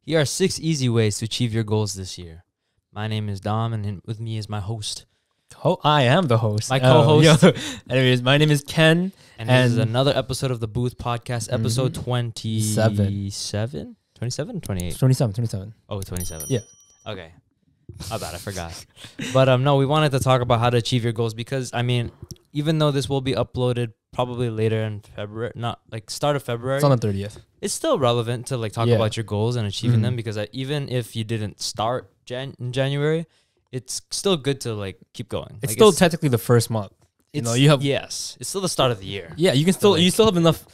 Here are 6 easy ways to achieve your goals this year. My name is Dom, and with me is my host. I am the host. My co-host. Anyways, my name is Ken. And this is another episode of the Booth Podcast, episode 27? 27? 28? 27. Oh, 27. Yeah. Okay. I forgot. But no, we wanted to talk about how to achieve your goals because, I mean, even though this will be uploaded probably later in February, not like start of February. It's on the 30th. It's still relevant to like talk about your goals and achieving them because even if you didn't start in January, it's still good to like keep going. It's like still technically the first month. Yes, it's still the start of the year. Yeah, you still have enough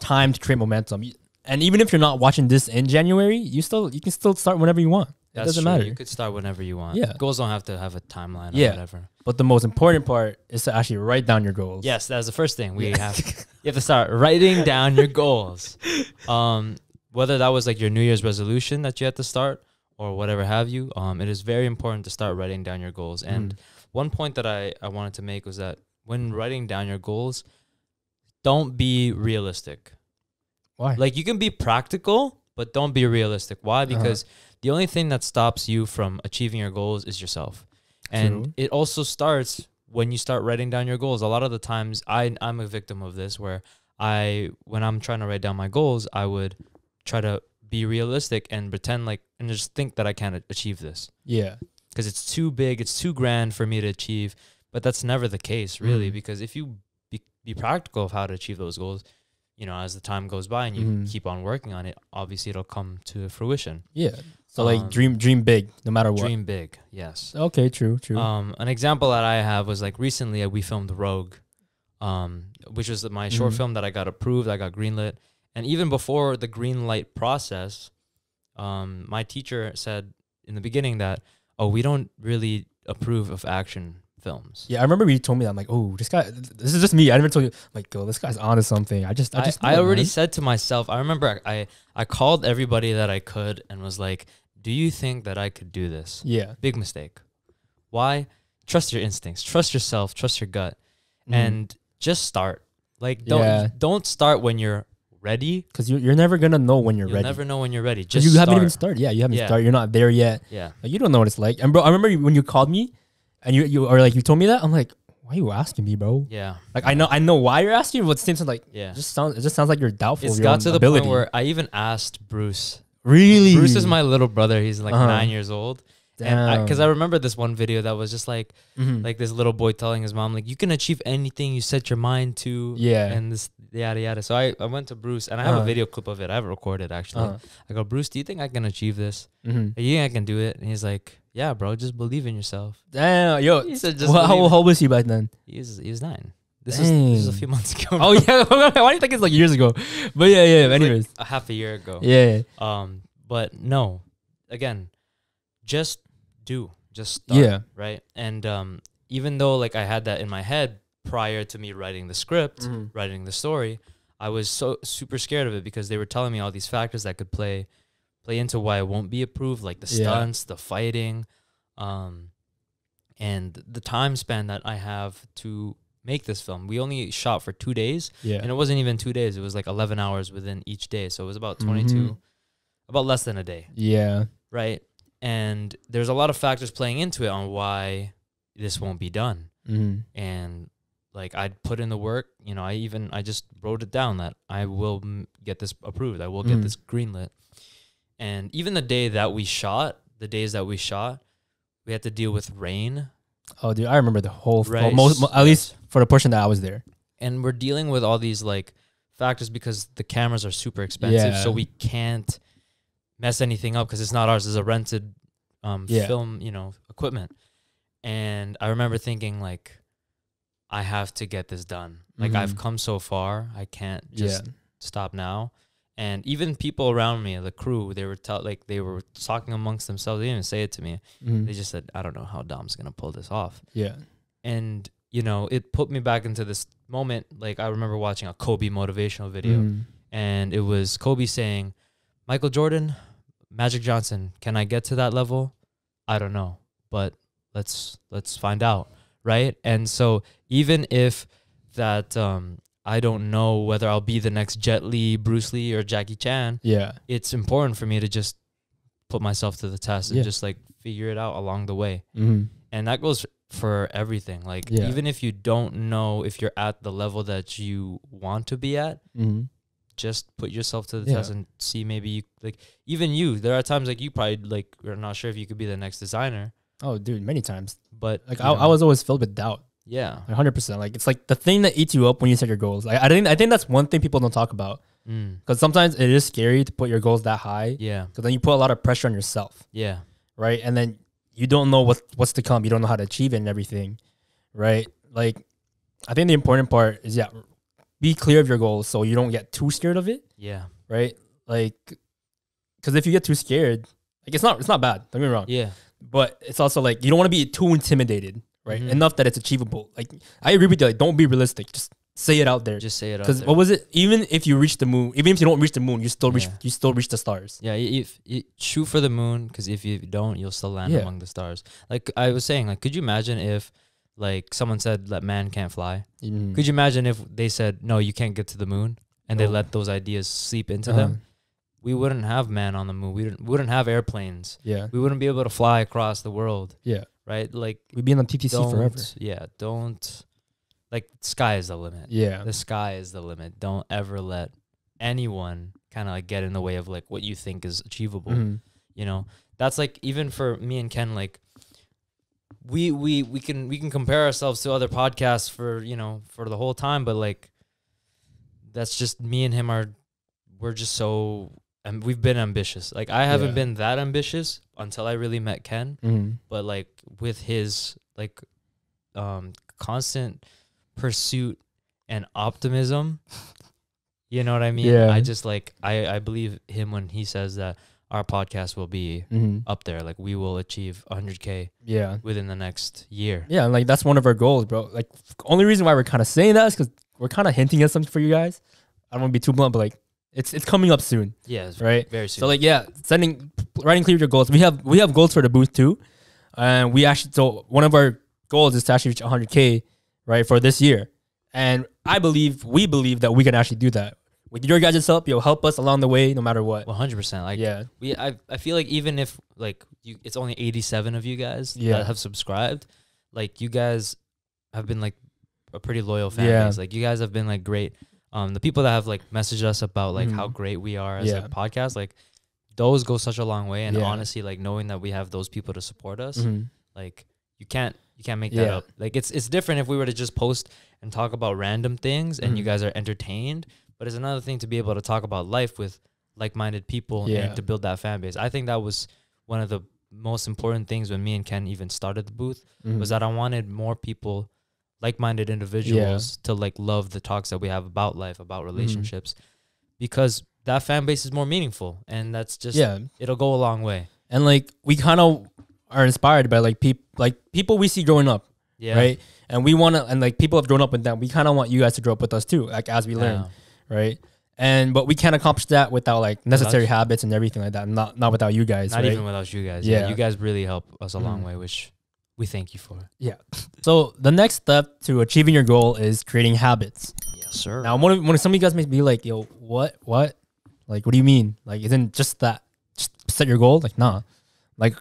time to create momentum. And even if you're not watching this in January, you can still start whenever you want. It doesn't matter. You could start whenever you want. Yeah. Goals don't have to have a timeline or whatever. But the most important part is to actually write down your goals. Yes, that's the first thing. You have to start writing down your goals. Whether that was like your New Year's resolution that you had to start or whatever have you, it is very important to start writing down your goals. And one point that I wanted to make was that when writing down your goals, don't be realistic. Why? Like you can be practical, but don't be realistic. Why? Because the only thing that stops you from achieving your goals is yourself. And it also starts when you start writing down your goals. A lot of the times I'm a victim of this where when I'm trying to write down my goals, I would try to be realistic and pretend like, and just think that I can't achieve this. Yeah. Because it's too big, it's too grand for me to achieve. But that's never the case, really, because if you be practical of how to achieve those goals, you know, as the time goes by and you keep on working on it, obviously it'll come to fruition. Yeah. So like dream big, no matter what. Dream big, yes. Okay, true. An example that I have was like recently we filmed Rogue, which was my short film that I got approved, I got greenlit. And even before the green light process, my teacher said in the beginning that, we don't really approve of action films. Yeah, I remember you told me that. I'm like, this is just me. I never told you. I'm like, this guy's onto something. I already said to myself, I remember I called everybody that I could and was like, do you think that I could do this? Yeah. Big mistake. Why? Trust your instincts, trust yourself, trust your gut, and just start. Like, don't start when you're ready. Because you're never going to know when you're ready. You'll never know when you're ready. You haven't even started. Yeah, you haven't started. You're not there yet. Yeah. Like, you don't know what it's like. And bro, I remember when you called me and you told me that, I'm like, why are you asking me, bro? Yeah. Like, I know why you're asking, but it seems like, it just sounds like you're doubtful of your own ability. It's got to the point where I even asked Bruce. Really? Bruce is my little brother. He's like 9 years old. Damn. And because I remember this one video that was just like this little boy telling his mom, like, you can achieve anything you set your mind to. Yeah. And this yada yada. So I went to Bruce and I have a video clip of it. I have it recorded actually. I go, Bruce, do you think I can achieve this? You think I can do it? And he's like, yeah, bro, just believe in yourself. Damn, yo. He said, how old was he back then? He was 9. This was a few months ago. Oh yeah. Why do you think it's like years ago? But yeah. Anyways, like a half a year ago. Yeah. But no, again, just start, right? And even though like I had that in my head prior to me writing the script, writing the story, I was so super scared of it because they were telling me all these factors that could play into why I won't be approved, like the stunts, the fighting, and the time span that I have to make this film. We only shot for 2 days, and it wasn't even 2 days. It was like 11 hours within each day, so it was about 22, about less than a day. Yeah, right. And there's a lot of factors playing into it on why this won't be done. And like I'd put in the work, you know, I just wrote it down that I will get this approved. I will get this greenlit. And even the days that we shot, we had to deal with rain. Oh, dude, I remember the whole, at least for the portion that I was there. And we're dealing with all these like factors because the cameras are super expensive. So we can't mess anything up because it's not ours. It's a rented film, you know, equipment. And I remember thinking like, I have to get this done. Like I've come so far. I can't just stop now. And even people around me, the crew, they were talking amongst themselves. They didn't even say it to me. They just said, I don't know how Dom's going to pull this off. Yeah. And, you know, it put me back into this moment. Like I remember watching a Kobe motivational video and it was Kobe saying, Michael Jordan, Magic Johnson, can I get to that level? I don't know, but let's find out, right? And so even if that I don't know whether I'll be the next Jet Li, Bruce Lee, or Jackie Chan, it's important for me to just put myself to the test and just like figure it out along the way. And that goes for everything. Like even if you don't know if you're at the level that you want to be at, just put yourself to the test and see. Maybe you like, even you, there are times like you probably like are not sure if you could be the next designer. Oh dude, many times. But like I was always filled with doubt. Yeah, 100%. Like it's like the thing that eats you up when you set your goals. I think that's one thing people don't talk about, because sometimes it is scary to put your goals that high. Yeah, because then you put a lot of pressure on yourself. Yeah, right. And then you don't know what's to come. You don't know how to achieve it and everything, right? Like I think the important part is be clear of your goals so you don't get too scared of it. Yeah, right. Like because if you get too scared, like it's not bad. Don't get me wrong. Yeah, but it's also like you don't want to be too intimidated. Right, enough that it's achievable. Like I agree with you. Like don't be realistic. Just say it out there. Just say it out there. Because what was it? Even if you reach the moon, even if you don't reach the moon, you still reach the stars. Yeah, if you shoot for the moon, because if you don't, you'll still land among the stars. Like I was saying, like could you imagine if like someone said that man can't fly? Could you imagine if they said no, you can't get to the moon, and they let those ideas seep into them? We wouldn't have man on the moon. We wouldn't have airplanes. Yeah, we wouldn't be able to fly across the world. Yeah. Right, like we'd be on TTC forever. Yeah, don't like sky is the limit. Yeah, the sky is the limit. Don't ever let anyone kind of like get in the way of like what you think is achievable. You know, that's like even for me and Ken, like we can compare ourselves to other podcasts for for the whole time, but like that's just me and him we're just so. And we've been ambitious. Like I haven't been that ambitious until I really met Ken. But like with his like constant pursuit and optimism, you know what I mean? Yeah. I just like I believe him when he says that our podcast will be up there. Like we will achieve 100K within the next year. Yeah, and like that's one of our goals, bro. Like only reason why we're kind of saying that is because we're kind of hinting at something for you guys. I don't want to be too blunt, but like it's coming up soon. Yeah, right. Very soon. So like writing clear your goals. We have goals for the booth too, and so one of our goals is to actually reach 100K right for this year, and we believe that we can actually do that with your guys' help. You'll help us along the way, no matter what. 100%. Like I feel like even if like it's only 87 of you guys that have subscribed, like you guys have been like a pretty loyal fan base. Like you guys have been like great. The people that have like messaged us about like how great we are as a podcast, like those go such a long way. And honestly, like knowing that we have those people to support us, like you can't make that up. Like it's different if we were to just post and talk about random things and you guys are entertained, but it's another thing to be able to talk about life with like-minded people and to build that fan base. I think that was one of the most important things when me and Ken even started the booth, was that I wanted more people, like-minded individuals to like love the talks that we have about life, about relationships, because that fan base is more meaningful, and that's just it'll go a long way. And like we kind of are inspired by like people we see growing up, right? And we want to, and like people have grown up with them. We kind of want you guys to grow up with us too, like as we learn, right? But we can't accomplish that without like necessary habits and everything like that. Not without you guys. Not even without you guys. Yeah, you guys really help us a long way, which we thank you for. Yeah. So the next step to achieving your goal is creating habits. Yes, sir. Now, when some of you guys may be like, yo, what? Like, what do you mean? Like, isn't just that, just set your goal? Like, nah. Like,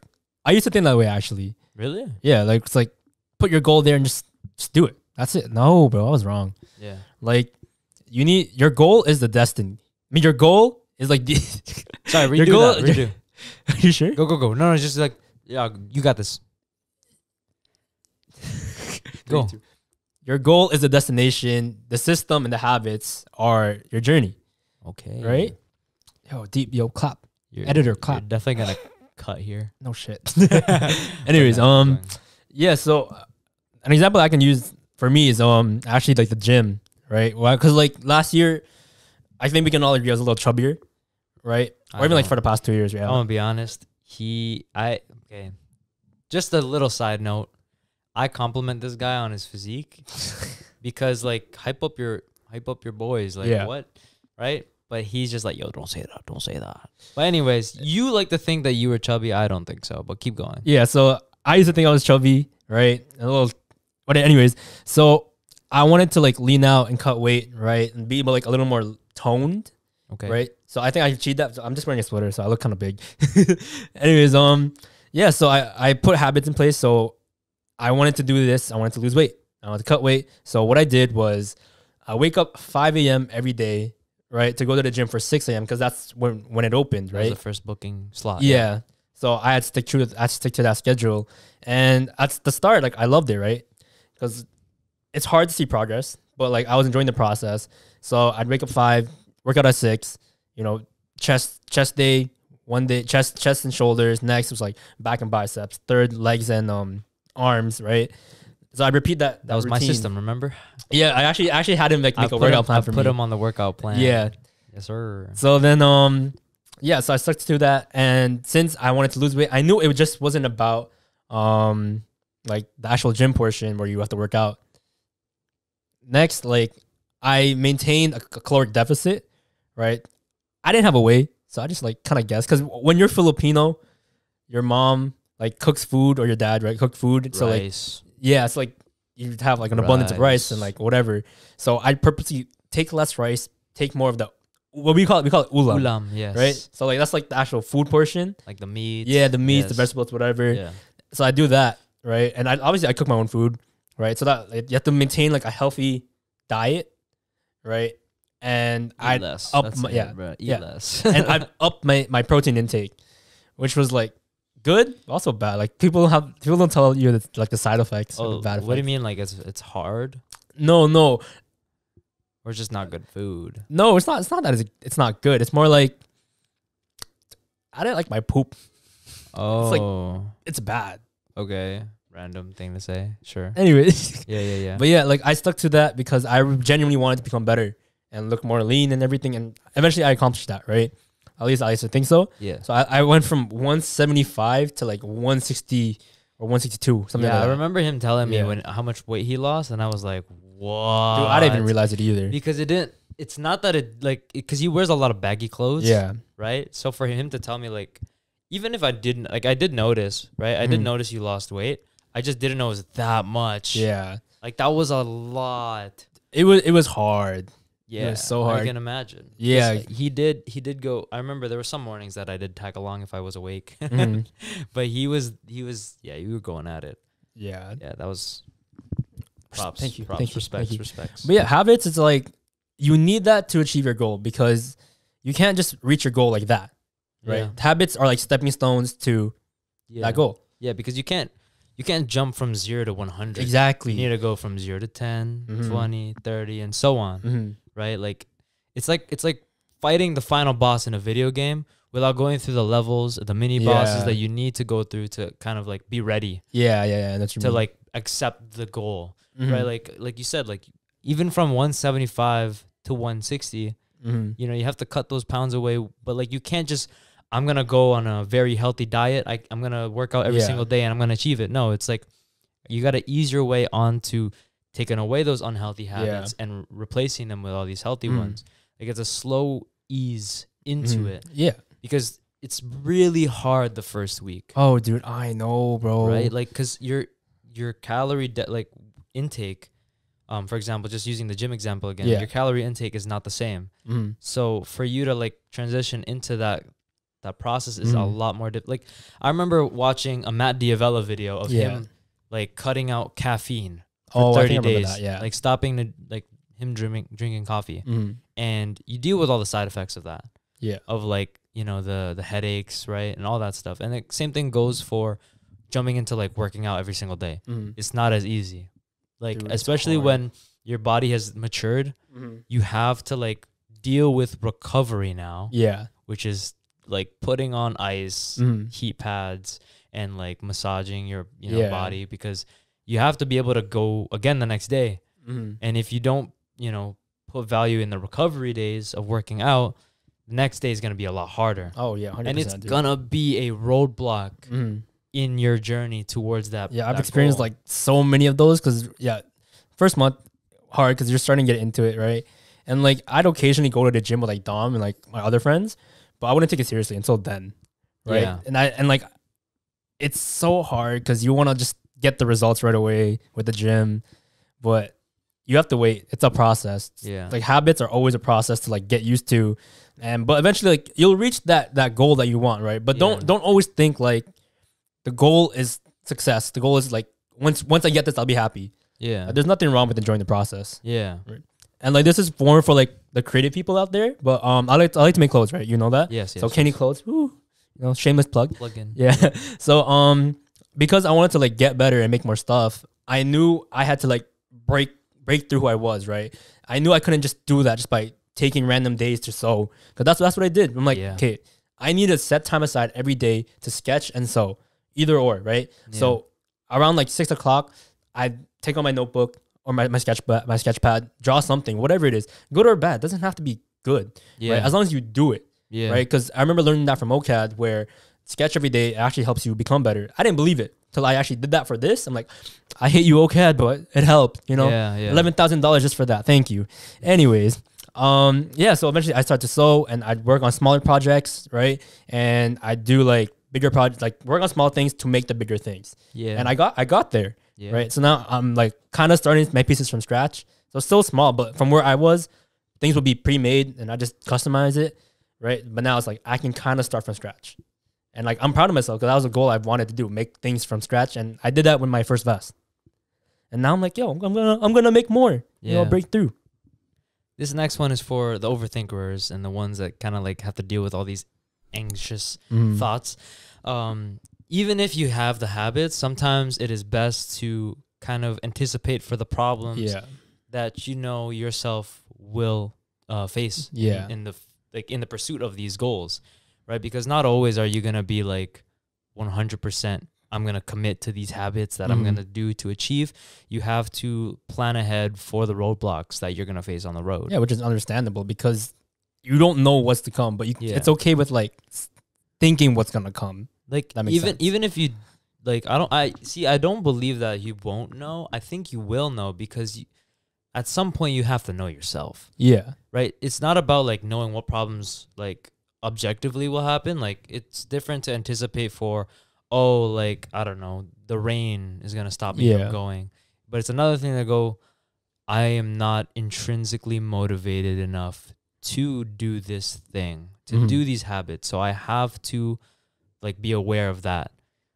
I used to think that way, actually. Really? Yeah. Like, it's like, put your goal there and just do it. That's it. No, bro, I was wrong. Yeah. Like, your goal is the destiny. I mean, your goal is like the... Sorry, redo. Are you sure? Go. No, it's just like, yeah, you got this. Go. Your goal is the destination. The system and the habits are your journey. Okay. Right? Yo, clap. Editor, clap. You're definitely gonna cut here. No shit. Anyways, yeah. So an example I can use for me is actually like the gym, right? Well, because like last year, I think we can all agree I was a little chubbier, right? Or even like for the past 2 years. Yeah. I'm gonna be honest. Okay. Just a little side note. I compliment this guy on his physique because like hype up your boys, like what, right? But he's just like, yo, don't say that. But anyways, you like to think that you were chubby. I don't think so, but keep going. Yeah, so I used to think I was chubby, right? But anyways, so I wanted to like lean out and cut weight, right? And be like a little more toned. Okay. Right. So I think I achieved that. So I'm just wearing a sweater, so I look kind of big. Anyways, yeah. So I put habits in place. So I wanted to do this. I wanted to lose weight. I wanted to cut weight. So what I did was I wake up 5 a.m. every day, right, to go to the gym for 6 a.m. because that's when it opened, right? That was the first booking slot. Yeah. So I had to stick to that schedule, and at the start, like I loved it, right? Because it's hard to see progress, but like I was enjoying the process. So I'd wake up 5, work out at 6, you know, chest day, one day, chest and shoulders. Next was like back and biceps. Third, legs and arms, right? So I'd repeat that. That was routine. my system, remember? Yeah, I actually had him like make a workout plan for me. I put him on the workout plan. Yeah. Yes, sir. So then yeah, so I stuck to that, and since I wanted to lose weight, I knew it just wasn't about like the actual gym portion where you have to work out. Next, like I maintained a caloric deficit, right? I didn't have a way, so I just like kind of guessed, because when you're Filipino, your mom like cooks food, or your dad, right, cooked food. So rice. Like yeah, it's like you have like an abundance of rice and like whatever. So I purposely take less rice, take more of the what we call it ulam. Ulam, yes. Right? So like that's like the actual food portion. Like the meat. Yeah, the meats, yes. the vegetables, whatever. Yeah. So I do that, right? And I cook my own food, right? So that like, you have to maintain like a healthy diet, right? And I up my, less. and I up my protein intake, which was like good, also bad. Like people don't tell you that, like the side effects or the bad effects. What do you mean? Like it's hard? No. Or it's just not good food? No, it's not. It's not that it's not good. It's more like I didn't like my poop. Oh, it's bad. Okay, random thing to say. Sure. Anyways. Yeah. But yeah, like I stuck to that because I genuinely wanted to become better and look more lean and everything. And eventually I accomplished that, right? At least I used to think so. Yeah. So I went from 175 to like 160 or 162, something like that. I remember him telling me how much weight he lost, and I was like, what? Dude, I didn't even realize it either. Because it's not that it like, because he wears a lot of baggy clothes. Yeah. Right? So for him to tell me, like, even if I didn't, like, I did notice, right? I did notice you lost weight. I just didn't know it was that much. Yeah. Like, that was a lot. It was hard. Yeah. It was so hard. I can imagine. Yeah. He did go. I remember there were some mornings that I did tag along if I was awake. But he was, yeah, you were going at it. Yeah. Yeah, that was props. Thank you. Respects. But yeah, habits, it's like you need that to achieve your goal, because you can't just reach your goal like that. Right? Yeah. Habits are like stepping stones to that goal. Yeah, because you can't jump from 0 to 100. Exactly. You need to go from 0 to 10, 20, 30, and so on. Right? Like it's like fighting the final boss in a video game without going through the levels, the mini bosses that you need to go through to kind of like be ready. Yeah. That's to like accept the goal. Right? Like you said, like even from 175 to 160, you know, you have to cut those pounds away, but like you can't just, I'm going to go on a very healthy diet. I'm going to work out every single day and I'm going to achieve it. No, it's like you got to ease your way onto taking away those unhealthy habits and replacing them with all these healthy ones. Like it's a slow ease into it. Yeah. Because it's really hard the first week. Oh, dude, I know, bro. Right? Like, because your calorie intake, for example, just using the gym example again, your calorie intake is not the same. So for you to like transition into that process is a lot more like I remember watching a Matt Diavella video of him like cutting out caffeine for 30 days, like stopping to like him drinking coffee, and you deal with all the side effects of that, of like, you know, the headaches, right, and all that stuff. And the same thing goes for jumping into like working out every single day. It's not as easy, like, dude, especially when your body has matured. You have to like deal with recovery now, which is like putting on ice, heat pads, and like massaging your body, because you have to be able to go again the next day. And if you don't, you know, put value in the recovery days of working out, the next day is going to be a lot harder. Oh yeah, 100%, and it's gonna be a roadblock in your journey towards that. I've experienced like so many of those, because first month hard because you're starting to get into it, right? And like I'd occasionally go to the gym with like Dom and like my other friends, but I wouldn't take it seriously until then, right? And like it's so hard because you want to just get the results right away with the gym, but you have to wait. It's a process. Yeah. Like habits are always a process to like get used to, but eventually like you'll reach that goal that you want, right? But don't always think like the goal is success. The goal is like once I get this, I'll be happy. Yeah. There's nothing wrong with enjoying the process. Yeah. Right? And like this is more for like the creative people out there. But I like to make clothes, right? You know that? Yes. So Kenny Clothes, woo, shameless plug. Plug in. Yeah. So because I wanted to like get better and make more stuff, I knew I had to like break through who I was, right? I knew I couldn't just do that just by taking random days to sew, because that's what I did. I'm like, okay, I need to set time aside every day to sketch and sew, either or, right? Yeah. So around like 6 o'clock, I take out my notebook or my sketch pad, draw something, whatever it is. Go to bed. It doesn't have to be good, right? As long as you do it, right? Because I remember learning that from OCAD, where sketch every day actually helps you become better. I didn't believe it till I actually did that for this. I'm like, I hate you, OCAD, but it helped, $11,000 just for that. Thank you. Anyways, so eventually I started to sew, and I'd work on smaller projects, right? And I do like bigger projects, like work on small things to make the bigger things. Yeah. And I got there, right? So now I'm like kind of starting to make pieces from scratch. So it's still small, but from where I was, things will be pre-made and I just customize it, right? But now it's like I can kind of start from scratch. And like I'm proud of myself because that was a goal I wanted to do, make things from scratch. And I did that with my first vest. And now I'm like, I'm gonna make more, break through. This next one is for the overthinkers and the ones that kind of like have to deal with all these anxious thoughts. Even if you have the habits, sometimes it is best to kind of anticipate for the problems that yourself will face in the pursuit of these goals, right? Because not always are you gonna be like 100%. I'm going to commit to these habits that I'm going to do to achieve. You have to plan ahead for the roadblocks that you're going to face on the road. Yeah, which is understandable because you don't know what's to come, but it's okay with like thinking what's going to come. Like even if you like, I don't believe that you won't know. I think you will know because at some point you have to know yourself. Yeah. Right. It's not about like knowing what problems like objectively will happen. Like it's different to anticipate for, like, I don't know, the rain is going to stop me from going. But it's another thing to go, I am not intrinsically motivated enough to do this thing, to do these habits. So I have to, like, be aware of that.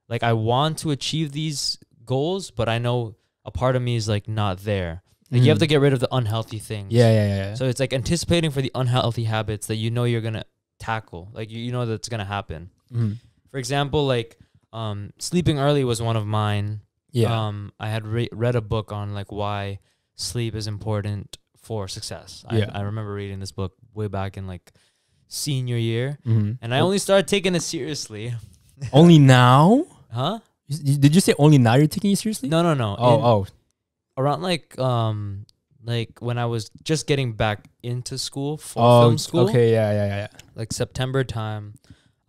Like, I want to achieve these goals, but I know a part of me is, like, not there. Like, you have to get rid of the unhealthy things. Yeah. So it's, like, anticipating for the unhealthy habits that you're going to tackle. Like, you know that's going to happen. For example, like, sleeping early was one of mine. Yeah. I had read a book on like why sleep is important for success. I remember reading this book way back in like senior year, and I only started taking it seriously. Only now? Huh? Did you say only now you're taking it seriously? No. Around like when I was just getting back into school for film school. Okay, yeah. Like September time,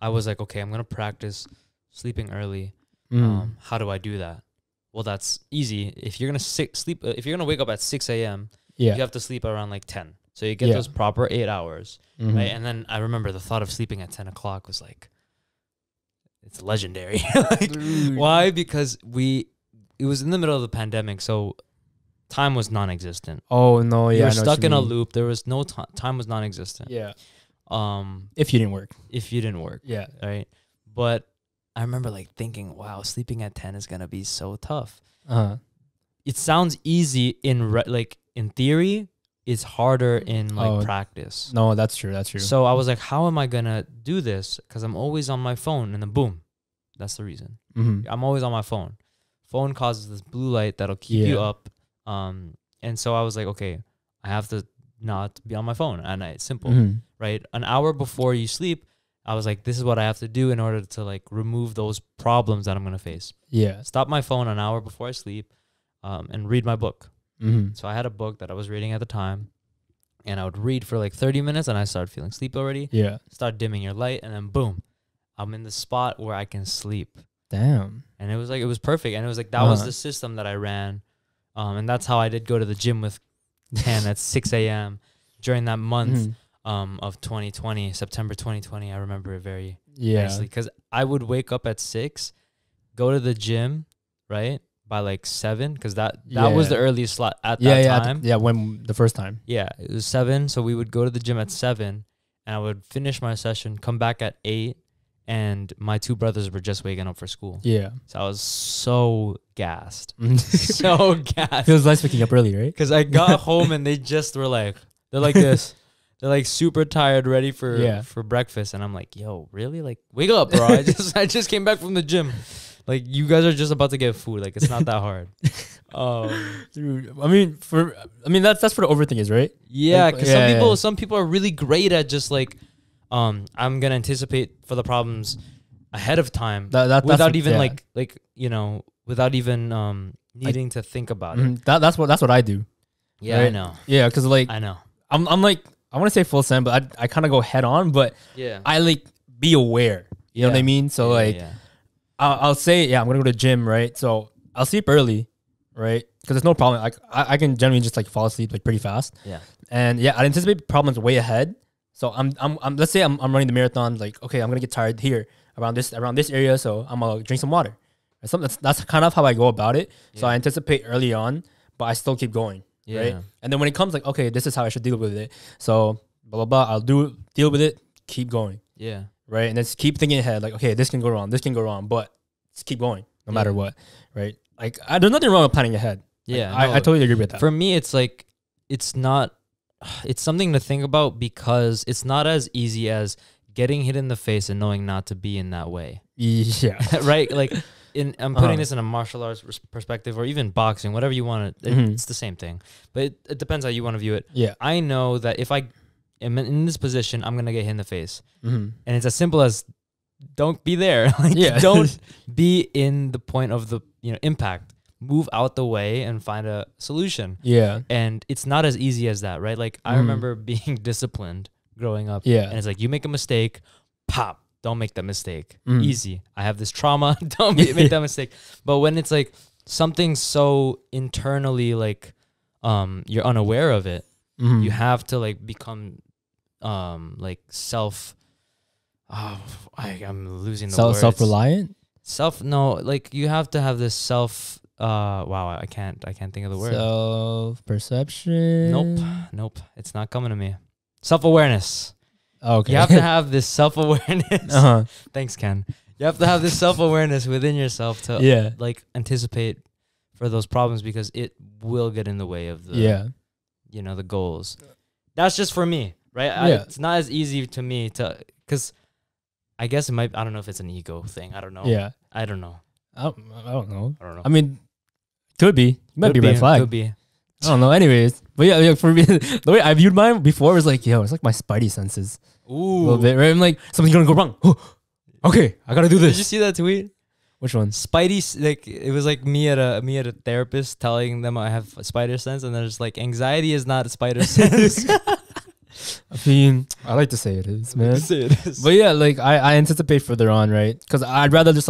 I was like, okay, I'm gonna practice sleeping early. How do I do that? Well, that's easy. If you're gonna wake up at 6 a.m., you have to sleep around like 10. So you get those proper 8 hours, right? And then I remember the thought of sleeping at 10 o'clock was like, it's legendary. Like, why? Because it was in the middle of the pandemic, so time was non-existent. Oh no, yeah, you're stuck in a loop. There was no time. Time was non-existent. Yeah. If you didn't work. Yeah. Right. But I remember like thinking, wow, sleeping at 10 is going to be so tough. It sounds easy in theory. It's harder in practice. No, that's true. So I was like, how am I going to do this? Because I'm always on my phone, and then boom, that's the reason. I'm always on my phone. Phone causes this blue light that'll keep you up. And so I was like, okay, I have to not be on my phone at night. Simple, right? An hour before you sleep, I was like, this is what I have to do in order to like remove those problems that I'm going to face. Yeah. Stop my phone an hour before I sleep, and read my book. So I had a book that I was reading at the time, and I would read for like 30 minutes and I started feeling sleepy already. Yeah. Start dimming your light, and then boom, I'm in the spot where I can sleep. Damn. And it was perfect. And it was like, that was the system that I ran. And that's how I did go to the gym with Ken at 6 a.m. during that month of 2020, September 2020. I remember it very nicely because I would wake up at 6, go to the gym, right? by like 7, because that was the earliest slot at that time. When the first time. Yeah, it was 7. So we would go to the gym at 7, and I would finish my session, come back at 8, and my 2 brothers were just waking up for school. Yeah. So I was so gassed. So gassed. Feels nice waking up early, right? Because I got home and they just were like, they're like this. They're like super tired, ready for breakfast. And I'm like, yo, really? Like, wake up, bro. I just came back from the gym. Like, you guys are just about to get food. Like, it's not that hard. Dude, I mean, that's for the overthinkers, right? Yeah, because some people are really great at just like, I'm gonna anticipate for the problems ahead of time without even without even needing to think about it. That's what I do. Yeah, right? I know. Yeah, because like I know. I'm like, I want to say full send, but I kind of go head on. But yeah, I like be aware. You know what I mean? So I'll say I'm gonna go to the gym, right? So I'll sleep early, right? Because there's no problem. Like I can generally just like fall asleep like pretty fast. Yeah. And I anticipate problems way ahead. So I'm let's say I'm running the marathon, like, okay, I'm gonna get tired here around this area, so I'm gonna drink some water. That's kind of how I go about it. Yeah. So I anticipate early on, but I still keep going. Yeah. Right. And then when it comes like, okay, this is how I should deal with it. So blah blah blah, I'll deal with it, keep going. Yeah. Right. And then just keep thinking ahead, like, okay, this can go wrong, but just keep going no matter what. Right. Like there's nothing wrong with planning ahead. Yeah. Like, I totally agree with that. For me, it's like it's something to think about, because it's not as easy as getting hit in the face and knowing not to be in that way. Yeah. Right? Like, I'm putting this in a martial arts perspective, or even boxing, whatever you want to, it's the same thing. But it depends how you want to view it. Yeah. I know that if I am in this position, I'm going to get hit in the face. And it's as simple as don't be there. Like, don't be in the point of the impact. Move out the way and find a solution. Yeah. And it's not as easy as that, right? Like, I remember being disciplined growing up. Yeah. And it's like, you make a mistake, pop, don't make that mistake. Easy. I have this trauma, don't make that mistake. But when it's like something so internally, like, you're unaware of it, you have to like become like I'm losing the words. Self-reliant? Like, you have to have this wow, I can't think of the word. Self-perception. Nope. It's not coming to me. Self-awareness. Okay. You have to have this self-awareness. Thanks, Ken. You have to have this self-awareness within yourself to like anticipate for those problems, because it will get in the way of the the goals. That's just for me, right? It's not as easy to me because I guess it might. I don't know if it's an ego thing. I don't know. Yeah. I don't know. I don't know. I mean, could be. It might be red flag. Could be. I don't know. Anyways, but yeah, for me, the way I viewed mine before was like, it's like my spidey senses. Ooh. A little bit, right? I'm like, something's gonna go wrong. Okay, I gotta do this. Did you see that tweet? Which one? Spidey, like, it was like me at a therapist telling them I have a spider sense, and they're just like, anxiety is not a spider sense. I mean, I like to say it is, man. But yeah, like I anticipate further on, right? Because I'd rather just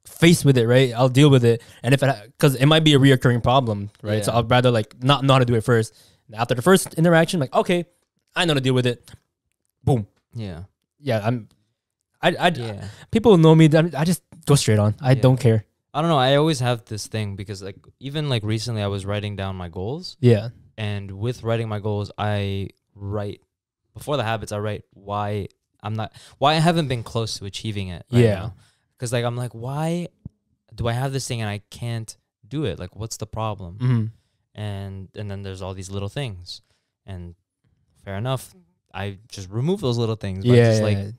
face with it, right? I'll deal with it, and because it might be a reoccurring problem, right? So I'd rather like not know how to do it first. After the first interaction, like, okay, I know how to deal with it. Boom. Yeah. People know me. I just go straight on. I don't care. I don't know. I always have this thing, because like even like recently, I was writing down my goals. Yeah. And with writing my goals, I write before the habits. I write why I haven't been close to achieving it. Right now. Because like I'm like, why do I have this thing and I can't do it? Like, what's the problem? And then there's all these little things, and fair enough, I just remove those little things. But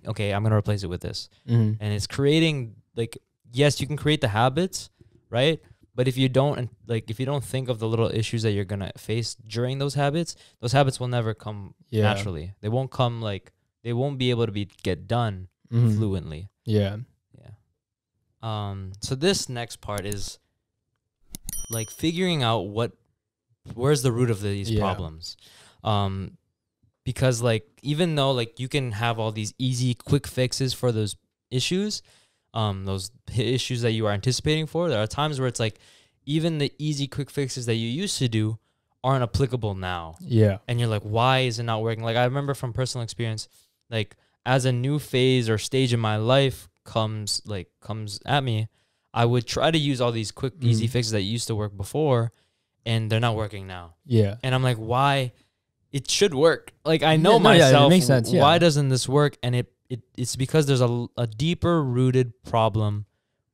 okay, I'm gonna replace it with this, and it's creating like, yes, you can create the habits, right? But if you don't think of the little issues that you're gonna face during those habits will never come naturally. They won't come they won't be able to get done fluently. Yeah. So this next part is like figuring out where's the root of these problems. Because like, even though like you can have all these easy quick fixes for those issues that you are anticipating for, there are times where it's like even the easy quick fixes that you used to do aren't applicable now. Yeah. And you're like, why is it not working? Like, I remember from personal experience, like as a new phase or stage in my life comes at me, I would try to use all these quick, easy fixes that used to work before, and they're not working now. Yeah. And I'm like, why? It should work. Like, I know myself. It makes sense. Yeah. Why doesn't this work? And it's because there's a deeper rooted problem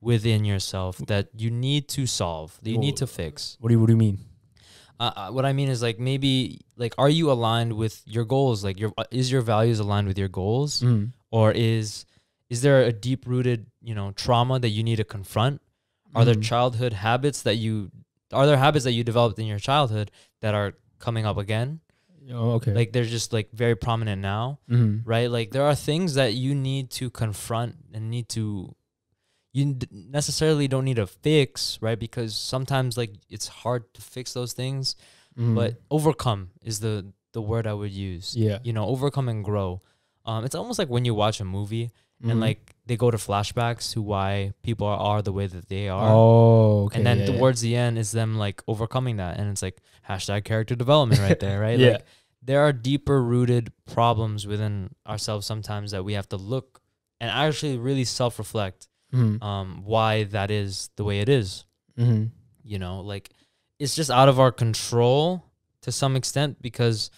within yourself that you need to solve, that you need to fix. What do you mean? What I mean is, like, maybe, like, are you aligned with your goals? Like, is your values aligned with your goals? Or is there a deep rooted, you know, trauma that you need to confront? Are there childhood habits that you developed in your childhood that are coming up again? Oh, okay. Like, they're just, like, very prominent now, right? Like, there are things that you need to confront and you necessarily don't need to fix, right? Because sometimes, like, it's hard to fix those things, but overcome is the word I would use. Yeah. You know, overcome and grow. It's almost like when you watch a movie and, like, they go to flashbacks to why people are the way that they are. Oh, okay. And then towards the end is them, like, overcoming that. And it's like hashtag character development right there, right? Yeah. Like, there are deeper rooted problems within ourselves sometimes that we have to look and actually really self-reflect why that is the way it is. You know, like, it's just out of our control to some extent, because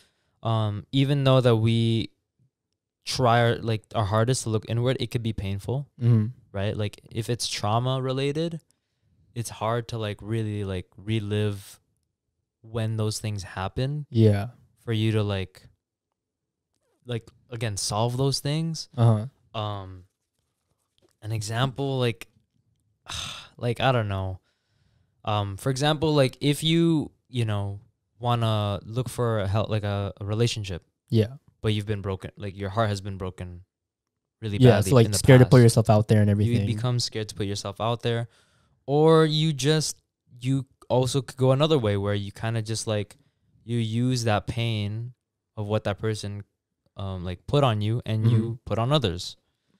even though that we try our hardest to look inward, it could be painful, right? Like, if it's trauma related, it's hard to, like, really, like, relive when those things happen. Yeah. For you to like again solve those things. An example, like I don't know. For example, like, if you know, wanna look for a relationship. Yeah. But you've been broken, like, your heart has been broken really badly. Yeah, so, like, scared to put yourself out there and everything. You become scared to put yourself out there. Or you also could go another way where you kind of just, like, you use that pain of what that person like put on you and you put on others.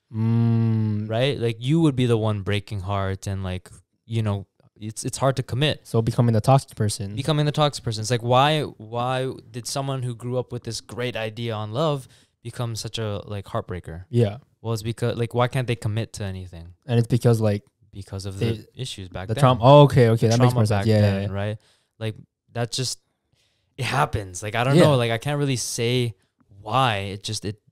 Right? Like, you would be the one breaking heart, and, like, you know, it's hard to commit. So becoming the toxic person. It's like, why did someone who grew up with this great idea on love become such a, like, heartbreaker? Yeah. Well, it's because, like, why can't they commit to anything? And it's because, like, because of the issues back then. Trauma. Oh, okay, that makes more sense. Yeah, right. Like, that just, it happens. Like, I don't know. Like, I can't really say why.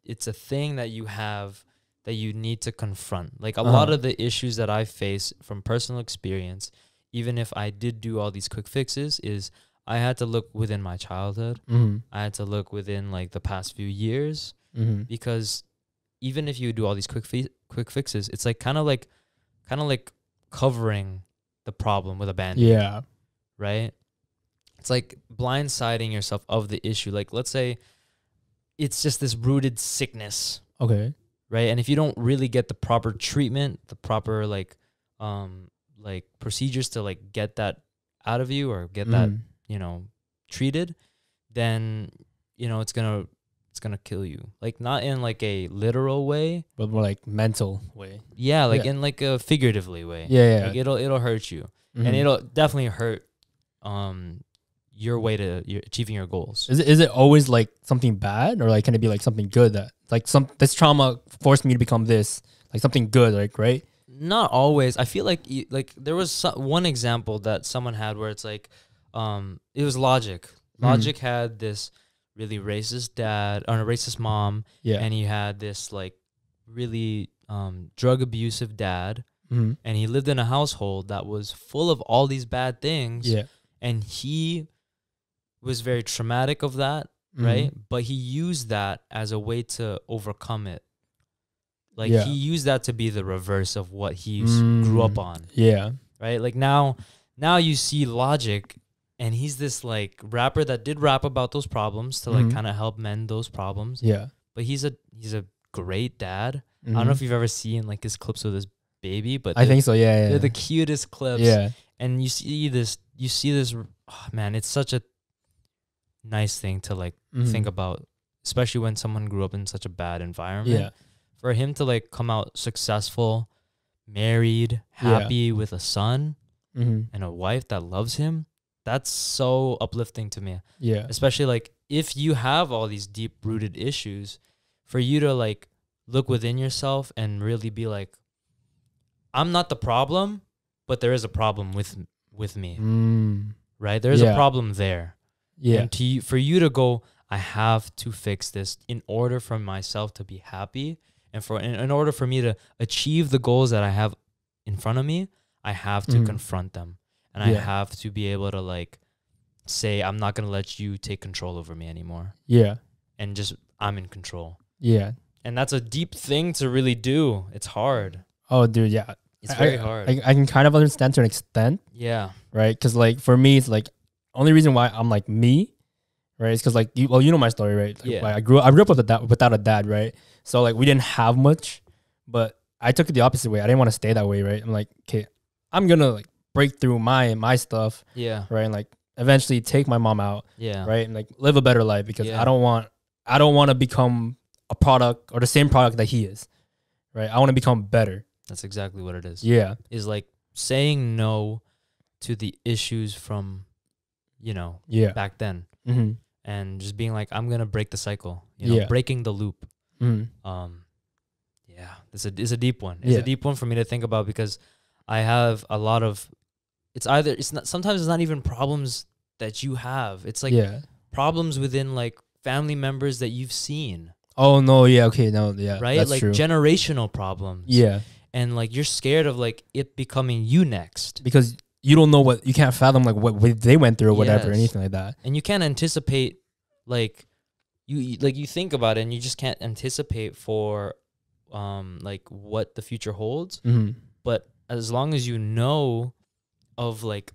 It's a thing that you have that you need to confront. Like, a lot of the issues that I face from personal experience, even if I did do all these quick fixes, is I had to look within my childhood. I had to look within, like, the past few years, because even if you do all these quick fixes, it's like kind of like covering the problem with a band-aid. Yeah. Right? It's like blindsiding yourself of the issue. Like, let's say it's just this rooted sickness. Okay. Right? And if you don't really get the proper treatment, the proper, like procedures to, like, get that out of you, or get that, you know, treated, then, you know, it's gonna kill you. Like, not in, like, a literal way, but more like mental way. Yeah, like in, like, a figuratively way. Yeah. Like, it'll hurt you, and it'll definitely hurt your way to achieving your goals. Is it always, like, something bad, or, like, can it be, like, something good that, like, this trauma forced me to become this, like, something good, like, right? Not always. I feel like there was one example that someone had where it's like, it was Logic. Logic had this really racist dad or a racist mom, and he had this, like, really drug abusive dad, and he lived in a household that was full of all these bad things. Yeah, and he was very traumatic of that, right? But he used that as a way to overcome it. Like, he used that to be the reverse of what he grew up on. Yeah. Right? Like, now you see Logic, and he's this, like, rapper that did rap about those problems to, like, kind of help mend those problems. Yeah. But he's a great dad. I don't know if you've ever seen, like, his clips with his baby, but I think so. Yeah. They're the cutest clips. Yeah. And you see this, oh, man, it's such a nice thing to, like, think about, especially when someone grew up in such a bad environment. Yeah. For him to, like, come out successful, married, happy with a son and a wife that loves him, that's so uplifting to me. Yeah. Especially, like, if you have all these deep-rooted issues, for you to, like, look within yourself and really be like, I'm not the problem, but there is a problem with me, right? There's a problem there. Yeah. And for you to go, I have to fix this in order for myself to be happy, and in order for me to achieve the goals that I have in front of me, I have to confront them, and I have to be able to like say, I'm not gonna let you take control over me anymore. Yeah. And just I'm in control. Yeah. And that's a deep thing to really do. It's hard. Oh, dude, yeah. It's very hard. I can kind of understand to an extent. Yeah. Right? Because, like, for me, it's like, only reason why I'm like me, right? It's because, like, you know my story, right? Like, yeah. I grew up without a dad, right? So, like, we didn't have much, but I took it the opposite way. I didn't want to stay that way, right? I'm like, okay, I'm going to, like, break through my stuff. Yeah. Right? And, like, eventually take my mom out. Yeah. Right? And, like, live a better life because I don't want to become a product or the same product that he is, right? I want to become better. That's exactly what it is. Yeah. Is like saying no to the issues from, back then. Mm-hmm. And just being like, I'm going to break the cycle, breaking the loop. Mm-hmm. Yeah, it's a deep one. It's a deep one for me to think about because I have a lot of, sometimes it's not even problems that you have. It's like problems within like family members that you've seen. Oh, no, yeah, okay, no, yeah, right? That's like true. Generational problems. Yeah. And like you're scared of like it becoming you next. Because you don't know you can't fathom like what they went through or whatever, or anything like that. And you can't anticipate like you think about it and you just can't anticipate for like what the future holds. Mm-hmm. But as long as you know of like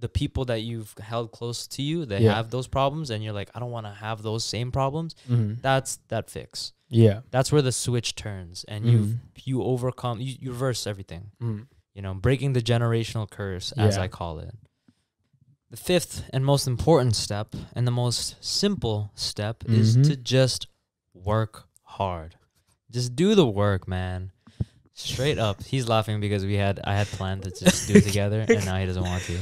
the people that you've held close to you that have those problems and you're like, I don't want to have those same problems. Mm-hmm. That's that fix. Yeah. That's where the switch turns and you overcome, you reverse everything, breaking the generational curse as I call it. The fifth and most important step and the most simple step is to just work hard. Just do the work, man. Straight up. He's laughing because I had planned to just do it together and now he doesn't want to.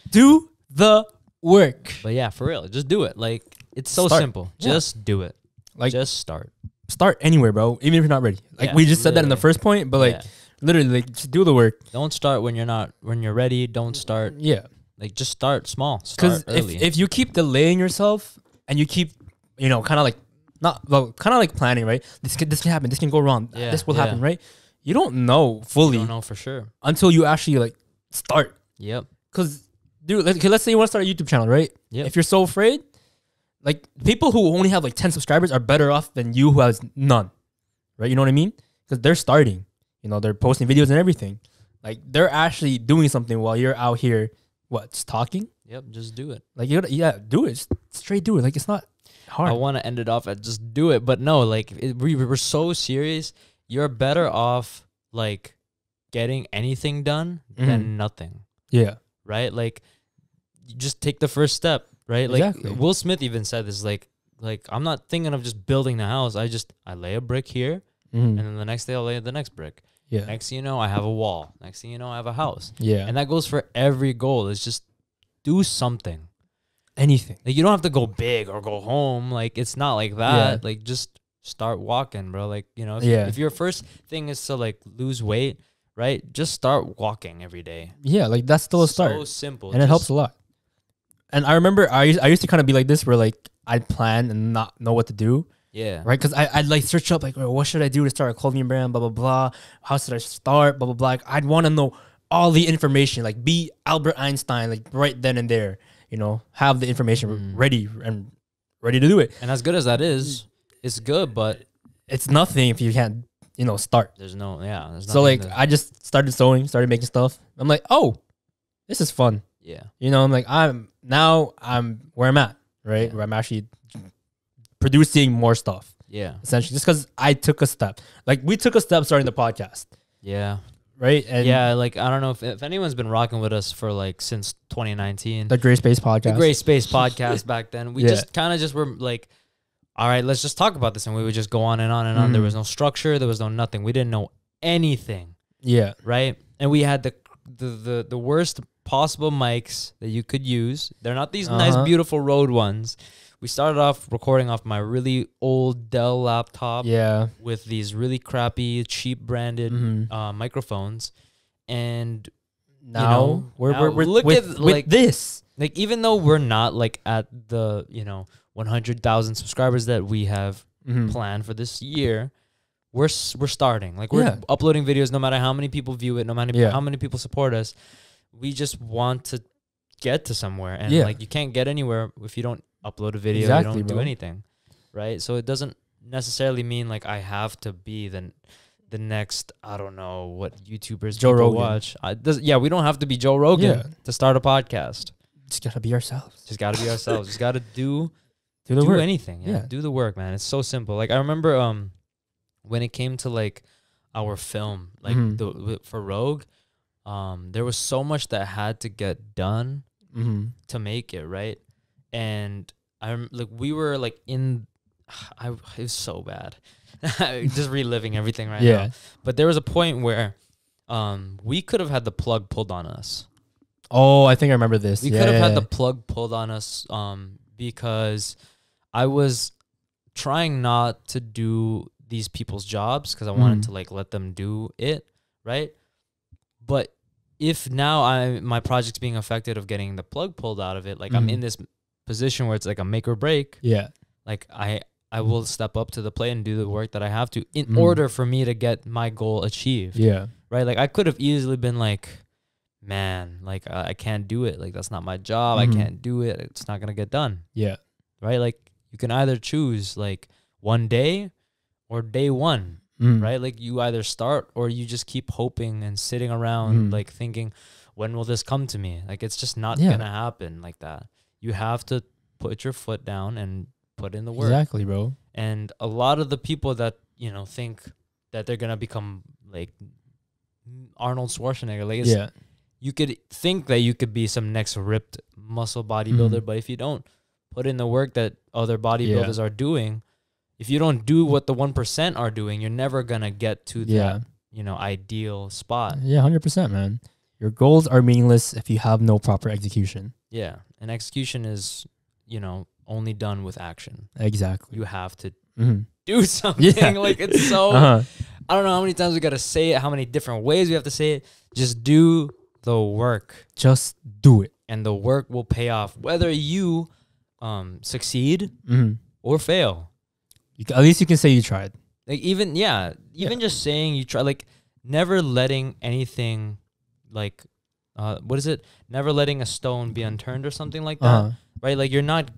Do the work. But yeah, for real, just do it. Like it's so simple. Just do it. Like just start. Start anywhere, bro. Even if you're not ready. Like we just said that in the first point, but like literally, like just do the work. Don't start when you're ready. Don't start. Yeah. Like just start small. Because if you keep delaying yourself and you keep, kind of like planning, right? This can happen. This can go wrong. Yeah, this will happen, right? You don't know fully. You don't know for sure until you actually like start. Yep. Because dude, let's say you want to start a YouTube channel, right? Yep. If you're so afraid, like people who only have like 10 subscribers are better off than you who has none, right? You know what I mean? Because they're starting, they're posting videos and everything. Like they're actually doing something while you're out here, just talking? Yep, just do it. Like do it. Just straight do it. Like it's not hard. I want to end it off at just do it, but no, like we're so serious. You're better off like getting anything done than nothing. Yeah. Right? Like you just take the first step, right? Exactly. Like Will Smith even said this, like I'm not thinking of just building the house. I lay a brick here and then the next day I'll lay the next brick. Yeah. Next thing you know, I have a wall. Next thing you know, I have a house. Yeah. And that goes for every goal. It's just do something. Anything. Like you don't have to go big or go home. Like it's not like that. Yeah. Like just start walking, bro. Like, if your first thing is to like lose weight, right? Just start walking every day. Yeah, like that's still a start. So simple. And it helps a lot. And I remember I used to kind of be like this where like I'd plan and not know what to do. Yeah. Right? Because I'd like search up like, what should I do to start a clothing brand, blah, blah, blah. How should I start, blah, blah, blah. Like, I'd want to know all the information, like be Albert Einstein, like right then and there, have the information ready to do it. And as good as that is, it's good, but it's nothing if you can't, start. There's so like I just started sewing, started making stuff. I'm like, oh, this is fun. Yeah. I'm like, I'm where I'm at, right? Yeah. Where I'm actually producing more stuff. Yeah. Essentially, just because I took a step. Like we took a step starting the podcast. Yeah. Right? And yeah, like I don't know if anyone's been rocking with us for like since 2019. The Gray Space Podcast. The Gray Space Podcast back then. We just kind of just were like, all right, let's just talk about this. And we would just go on and on and on. There was no structure. There was no nothing. We didn't know anything. Yeah. Right? And we had the worst possible mics that you could use. They're not these nice, beautiful Rode ones. We started off recording off my really old Dell laptop with these really crappy, cheap branded microphones. And now we're look with, at with this. Like, even though we're not like at the 100,000 subscribers that we have planned for this year, we're starting. Like, we're uploading videos no matter how many people view it, no matter how many people support us. We just want to get to somewhere, and like, you can't get anywhere if you don't upload a video. You don't do anything, right? So it doesn't necessarily mean like I have to be the next, I don't know what YouTubers Joe Rogan watch. We don't have to be Joe Rogan to start a podcast. Just gotta be ourselves. Just gotta do work. Anything. Do the work, man. It's so simple. Like, I remember when it came to like our film, like for Rogue, there was so much that had to get done to make it, right? And we were like it was so bad. Just reliving everything right now. But there was a point where we could have had the plug pulled on us. Oh, I think I remember this. We could have had the plug pulled on us because I was trying not to do these people's jobs because I wanted to like let them do it, right? But if now my project's being affected of getting the plug pulled out of it, like I'm in this position where it's like a make or break. Yeah. Like I will step up to the plate and do the work that I have to in order for me to get my goal achieved. Yeah. Right? Like, I could have easily been like, man, like I can't do it. Like, that's not my job. I can't do it. It's not going to get done. Yeah. Right? Like, you can either choose like one day or day one. Right? Like, you either start or you just keep hoping and sitting around like thinking, when will this come to me? Like, it's just not going to happen like that. You have to put your foot down and put in the work. Exactly, bro. And a lot of the people that, think that they're going to become like Arnold Schwarzenegger, like, you could think that you could be some next ripped muscle bodybuilder, but if you don't put in the work that other bodybuilders are doing, if you don't do what the 1% are doing, you're never going to get to that, ideal spot. Yeah, 100%, man. Your goals are meaningless if you have no proper execution. Yeah. And execution is, only done with action. Exactly. You have to do something. Yeah. Like, it's so, I don't know how many times we got to say it, how many different ways we have to say it. Just do the work. Just do it. And the work will pay off, whether you succeed or fail. At least you can say you tried. Like, even just saying you tried, like, never letting anything, like, what is it? Never letting a stone be unturned or something like that. Right? Like, you're not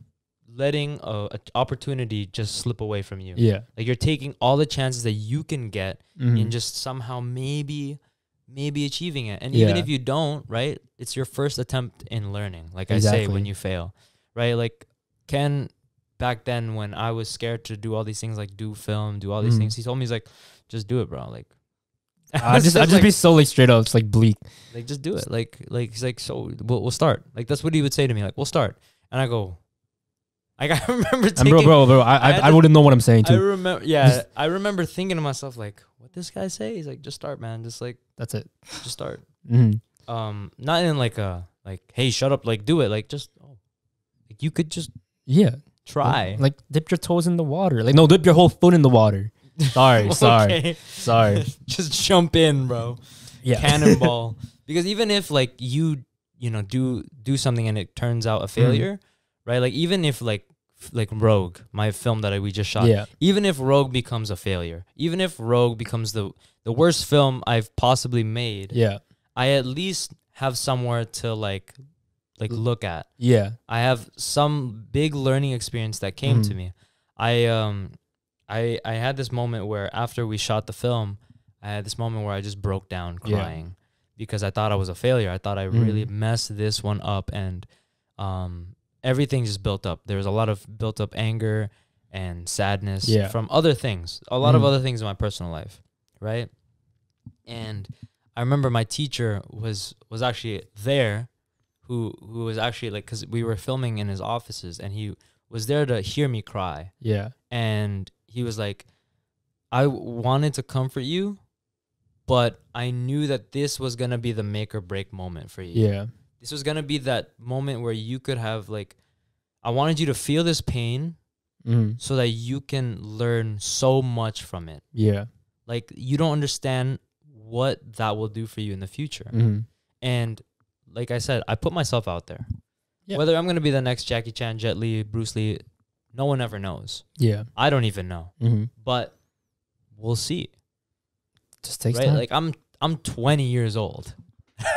letting an opportunity just slip away from you. Yeah. Like, you're taking all the chances that you can get in just somehow maybe achieving it. And even if you don't, right, it's your first attempt in learning. Like I say, when you fail, right? Like, Ken, back then when I was scared to do all these things, like do film, do all these things, he told me, he's like, just do it, bro. Like, I just like, be so like straight up, it's like bleak. Like, just do it. Like he's like, so we'll start. Like, that's what he would say to me. Like, we'll start. And I go, like, I remember taking, bro, I wouldn't know what I'm saying too. I remember thinking to myself, like, what this guy say? He's like, just start, man. Just like, that's it. Just start. Not in like a, like, hey, shut up, like, do it. Like, just, like, you could just try. Like, dip your toes in the water. Like, no, dip your whole foot in the water. Sorry. Just jump in, bro. Yeah. Cannonball. Because even if like you do something and it turns out a failure, right? Like, even if like Rogue, my film that we just shot, even if Rogue becomes a failure, even if Rogue becomes the worst film I've possibly made, I at least have somewhere to like look at. Yeah. I have some big learning experience that came to me. I had this moment where after we shot the film, I had this moment where I just broke down crying because I thought I was a failure. I thought I really messed this one up, and everything just built up. There was a lot of built up anger and sadness from other things, a lot of other things in my personal life, right? And I remember my teacher was actually there, who was actually like, because we were filming in his offices, and he was there to hear me cry. Yeah. And he was like, I wanted to comfort you, but I knew that this was going to be the make or break moment for you. Yeah. This was going to be that moment where you could have like, I wanted you to feel this pain so that you can learn so much from it. Yeah. Like, you don't understand what that will do for you in the future. And like I said, I put myself out there. Yeah. Whether I'm going to be the next Jackie Chan, Jet Li, Bruce Lee, no one ever knows. Yeah. I don't even know. But we'll see. Just takes time. Like I'm 20 years old.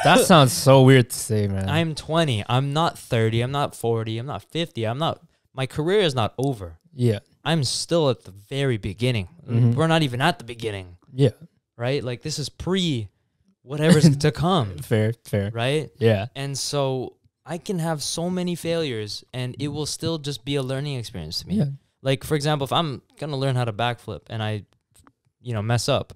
That sounds so weird to say, man. I'm 20. I'm not 30. I'm not 40. I'm not 50. My career is not over. Yeah. I'm still at the very beginning. We're not even at the beginning. Yeah. Right? Like this is pre whatever's to come. Fair. Right? Yeah. And so I can have so many failures and it will still just be a learning experience to me. Yeah. Like, for example, if I'm going to learn how to backflip and I, mess up,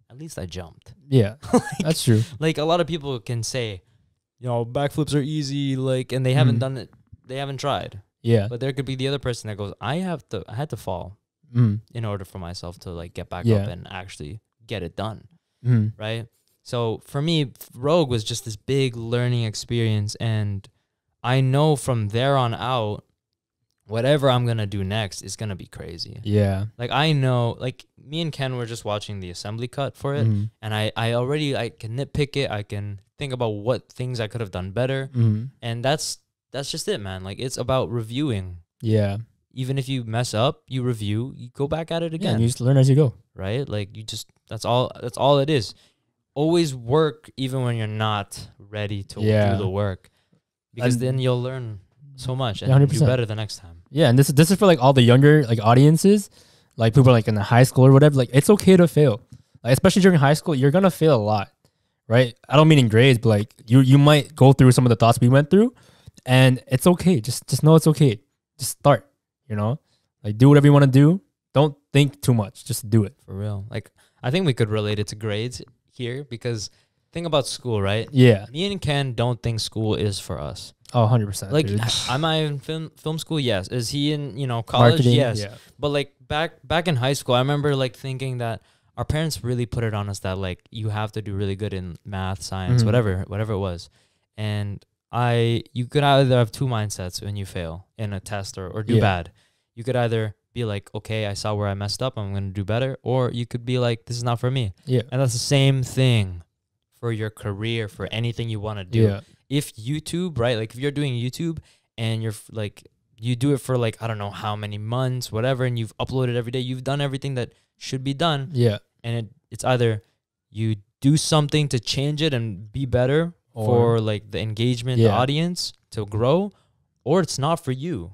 at least I jumped. Yeah. That's true. Like a lot of people can say, backflips are easy, like, and they haven't done it. They haven't tried. Yeah. But there could be the other person that goes, I had to fall in order for myself to like get back up and actually get it done. Right. So for me, Rogue was just this big learning experience. And I know from there on out, whatever I'm going to do next is going to be crazy. Yeah. Like I know, like me and Ken were just watching the assembly cut for it. And I can nitpick it. I can think about what things I could have done better. And that's just it, man. Like it's about reviewing. Yeah. Even if you mess up, you review, you go back at it again. Yeah, you just learn as you go. Right? Like that's all it is. Always work even when you're not ready to do the work. Because then you'll learn so much and 100%. do better the next time. Yeah, and this is for like all the younger like audiences, like people like in the high school or whatever. Like it's okay to fail, like especially during high school, you're gonna fail a lot, right? I don't mean in grades, but like you might go through some of the thoughts we went through, and it's okay. Just know it's okay. Just start, like do whatever you want to do. Don't think too much. Just do it for real. Like I think we could relate it to grades here because think about school, right? Yeah. Me and Ken don't think school is for us. Oh, 100%. Like, dude. am I in film school? Yes. Is he in, college? Marketing? Yes. Yeah. But like back in high school, I remember like thinking that our parents really put it on us that like you have to do really good in math, science, whatever it was. And you could either have two mindsets when you fail in a test or do bad. You could either be like, okay, I saw where I messed up, I'm going to do better. Or you could be like, this is not for me. Yeah. And that's the same thing for your career, for anything you want to do. Yeah. If YouTube, right? Like if you're doing YouTube and you're like, you do it for like, I don't know how many months, whatever, and you've uploaded every day, you've done everything that should be done. Yeah. And it's either you do something to change it and be better for like the engagement, the audience to grow, or it's not for you.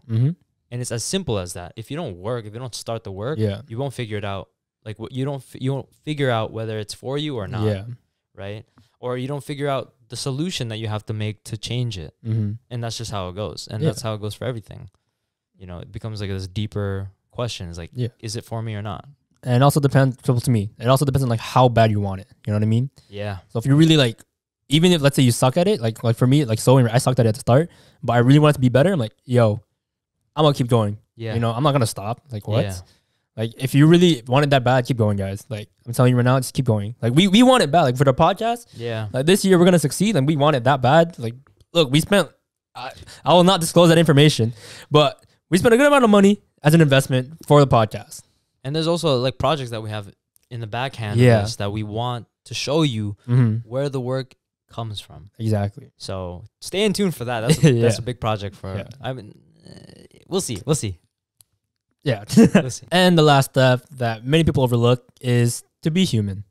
And it's as simple as that. If you don't work, if you don't start the work, you won't figure it out. Like you won't figure out whether it's for you or not. Yeah. Right? Or you don't figure out the solution that you have to make to change it. And that's just how it goes. And that's how it goes for everything. It becomes like this deeper question. It's like, is it for me or not? And it also depends, to me, it also depends on like how bad you want it. You know what I mean? Yeah. So if you really like, even if let's say you suck at it, like for me, like sewing, I sucked at it at the start, but I really want it to be better. I'm like, yo, I'm gonna keep going. Yeah. I'm not gonna stop. Like what? Yeah. Like if you really want it that bad, keep going, guys. Like I'm telling you right now, just keep going. Like we want it bad. Like for the podcast, like this year we're gonna succeed, and we want it that bad. Like look, we spent. I will not disclose that information, but we spent a good amount of money as an investment for the podcast. And there's also like projects that we have in the backhand of this that we want to show you where the work comes from. Exactly. So stay in tune for that. That's a big project for. Yeah. I mean, we'll see. Yeah. And the last step that many people overlook is to be human.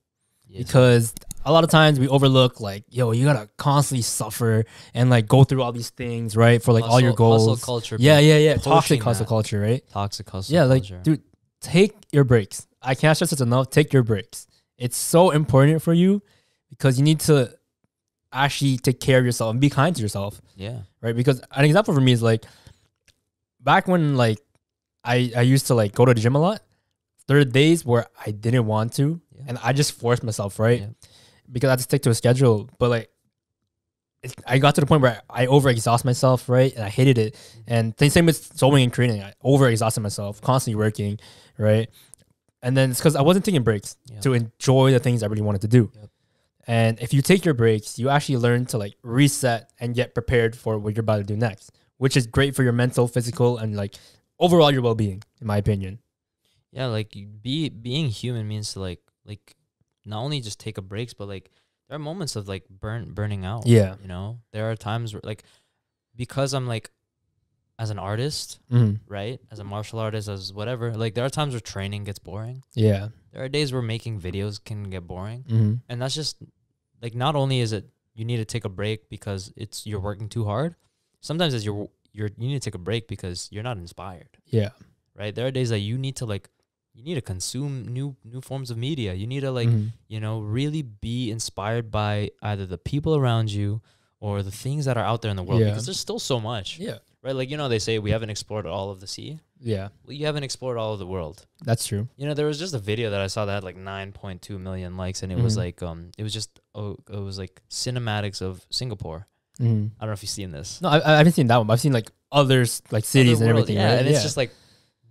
Yes. Because a lot of times we overlook like, yo, you gotta constantly suffer and like go through all these things, right? For like all your goals. Hustle culture. Yeah. Toxic hustle culture, right? Toxic hustle culture. Like, dude, take your breaks. I can't stress this enough. Take your breaks. It's so important for you because you need to actually take care of yourself and be kind to yourself. Yeah. Right? Because an example for me is like, back when like I used to like go to the gym a lot, there are days where I didn't want to and I just forced myself, right? Yeah. Because I had to stick to a schedule. But like I got to the point where I overexhaust myself, right? And I hated it. And same with sewing and creating. I overexhausted myself, constantly working, right? And then it's because I wasn't taking breaks to enjoy the things I really wanted to do. Yep. And if you take your breaks, you actually learn to like reset and get prepared for what you're about to do next, which is great for your mental, physical, and like overall your well-being, in my opinion. Yeah, like being human means to like not only just take a breaks, but like there are moments of like burning out. Yeah. You know, there are times where like, because I'm like, as an artist, right? As a martial artist, as whatever, like there are times where training gets boring. Yeah. There are days where making videos can get boring. And that's just like, not only is it you need to take a break because you're working too hard. Sometimes as you need to take a break because you're not inspired. Yeah. Right? There are days that you need to consume new forms of media. You need to like, you know, really be inspired by either the people around you or the things that are out there in the world, because there's still so much. Yeah. Right? Like, you know, they say we haven't explored all of the sea. Yeah. Well, you haven't explored all of the world. That's true. You know, there was just a video that I saw that had like 9.2 million likes, and it was like it was like cinematics of Singapore. I don't know if you've seen this. No, I haven't seen that one, but I've seen like others, like cities and everything. Yeah, right? and it's just like,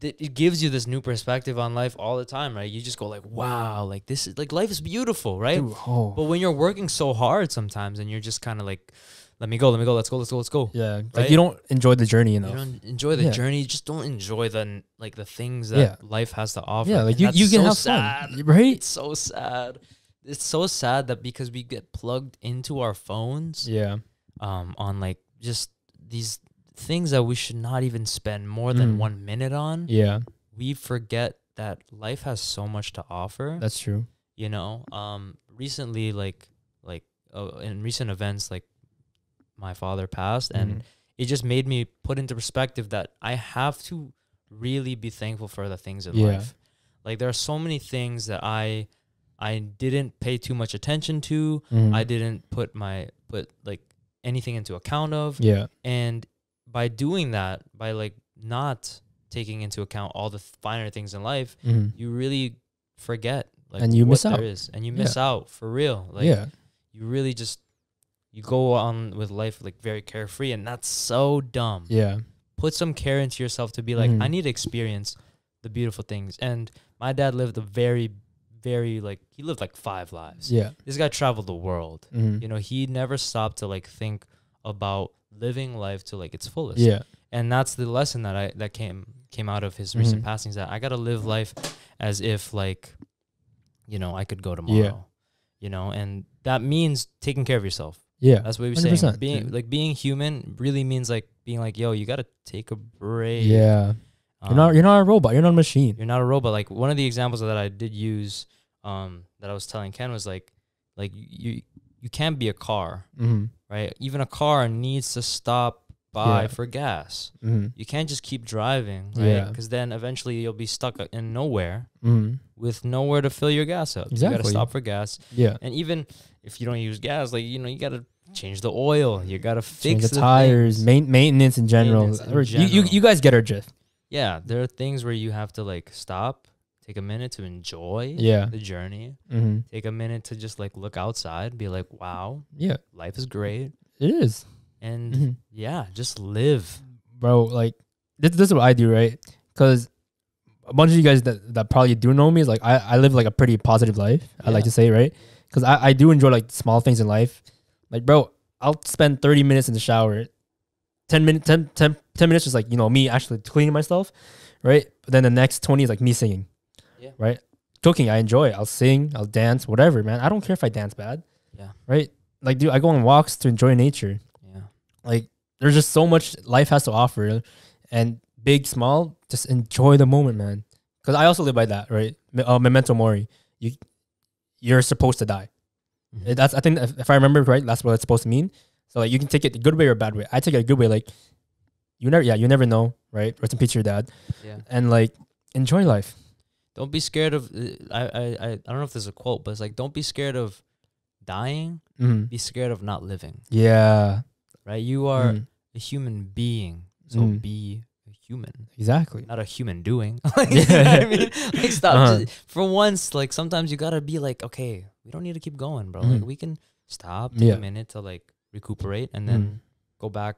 it gives you this new perspective on life all the time, right? You just go like, wow, like this is like, life is beautiful, right? Dude, But when you're working so hard sometimes, and you're just kind of like, let me go, let's go. Yeah, right? like you don't enjoy the journey enough. You don't enjoy the journey. You just don't enjoy the things that life has to offer. Yeah, like and you can so have sad. fun, right? It's so sad. It's so sad that because we get plugged into our phones, on like just these things that we should not even spend more than 1 minute on. Yeah, we forget that life has so much to offer. that's true. You know, recently, in recent events, like my father passed, and it just made me put into perspective that I have to really be thankful for the things in life. Like there are so many things that I didn't pay too much attention to. I didn't put like anything into account of. Yeah. And by doing that, by like not taking into account all the finer things in life, you really forget like and you what miss there out. is, and you miss out for real. Like you really just you go on with life like very carefree, and that's so dumb. Yeah. Put some care into yourself to be like, I need to experience the beautiful things. And my dad lived a very, very he lived like 5 lives. Yeah. This guy traveled the world. You know, he never stopped to like think about living life to like its fullest. Yeah. And that's the lesson that came out of his recent passing, is that I gotta live life as if like, you know, I could go tomorrow. Yeah. You know, and that means taking care of yourself. Yeah. That's what we're saying. Being human really means like being like, yo, you gotta take a break. Yeah. You're not a robot. You're not a machine. You're not a robot. Like one of the examples that I did use, that I was telling Ken was like you can't be a car, right? Even a car needs to stop by for gas. You can't just keep driving, right? Because then eventually you'll be stuck in nowhere with nowhere to fill your gas up. Exactly. You gotta stop for gas. Yeah. And even if you don't use gas, like, you know, you gotta change the oil. You gotta fix the tires, maintenance in general. You guys get our drift. Yeah, there are things where you have to like stop, take a minute to enjoy the journey. Take a minute to just like look outside, be like, wow, life is great. It is. And just live. Bro, like this is what I do, right? Because a bunch of you guys that probably do know me is like, I live like a pretty positive life, I like to say, right? Because I do enjoy like small things in life. Like, bro, I'll spend 30 minutes in the shower, 10 minutes just like, you know, me actually cleaning myself, right? But then the next 20 is like me singing, right? Cooking, I enjoy. I'll sing, I'll dance, whatever, man. I don't care if I dance bad, right? Like, dude, I go on walks to enjoy nature. Yeah. Like, there's just so much life has to offer, and big, small, just enjoy the moment, man. Because I also live by that, right? Memento mori. You're supposed to die. That's, I think, if I remember right, that's what it's supposed to mean. So like, you can take it a good way or a bad way. I take it a good way. Like, you never know, right? Rest in peace to your dad. Yeah. And like, enjoy life. Don't be scared of. I don't know if there's a quote, but it's like, don't be scared of dying. Be scared of not living. Yeah. Right. You are a human being, so be a human. Exactly. Not a human doing. Like, you know what I mean? Like, stop. For once, like, sometimes you gotta be like, okay, we don't need to keep going, bro. Like, we can stop, take a minute to like recuperate, and then go back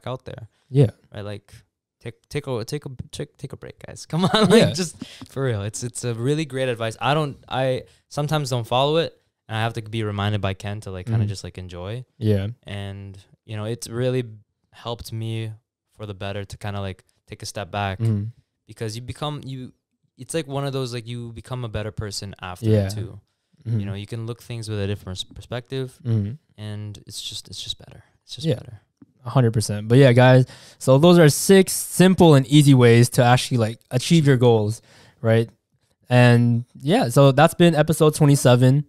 out there. Yeah. Right. Like, take a break, guys. Come on. Like, just for real. It's a really great advice. I sometimes don't follow it, and I have to be reminded by Ken to like kind of just like enjoy. Yeah. And you know, it's really helped me for the better to kind of like take a step back, because it's like one of those, like, you become a better person after it too. You know, you can look things with a different perspective, and it's just better. It's just better. 100%. But yeah, guys, so those are 6 simple and easy ways to actually like achieve your goals, right? And yeah, so that's been episode 27.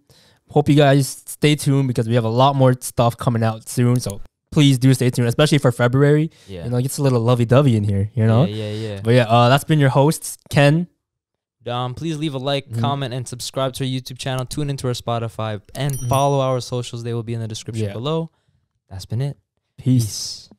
Hope you guys stay tuned because we have a lot more stuff coming out soon. So please do stay tuned, especially for February. Yeah. You know, it gets a little lovey-dovey in here, you know? Yeah. But yeah, that's been your hosts, Ken. Please leave a like, comment, and subscribe to our YouTube channel. Tune into our Spotify and follow our socials. They will be in the description below. That's been it. Peace.